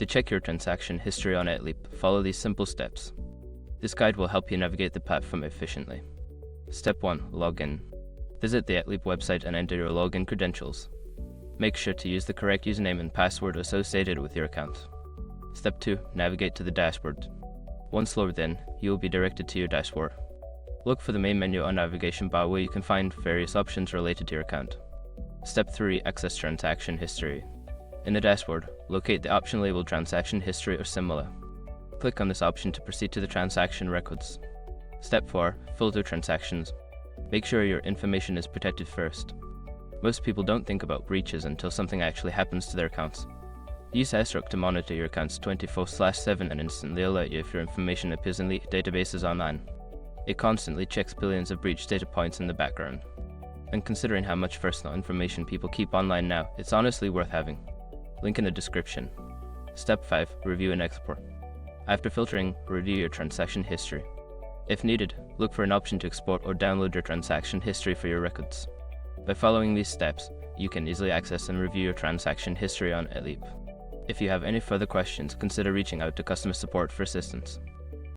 To check your transaction history on Etleap, follow these simple steps. This guide will help you navigate the platform efficiently. Step 1. Login. Visit the Etleap website and enter your login credentials. Make sure to use the correct username and password associated with your account. Step 2. Navigate to the dashboard. Once logged in, you will be directed to your dashboard. Look for the main menu on navigation bar where you can find various options related to your account. Step 3. Access transaction history. In the dashboard, locate the option labeled Transaction History or similar. Click on this option to proceed to the transaction records. Step 4. Filter transactions. Make sure your information is protected first. Most people don't think about breaches until something actually happens to their accounts. Use Asrock to monitor your accounts 24/7 and instantly alert you if your information appears in leaked databases online. It constantly checks billions of breach data points in the background. And considering how much personal information people keep online now, it's honestly worth having. Link in the description. Step 5. Review and export. After filtering, review your transaction history. If needed, look for an option to export or download your transaction history for your records. By following these steps, you can easily access and review your transaction history on Etleap. If you have any further questions, consider reaching out to customer support for assistance.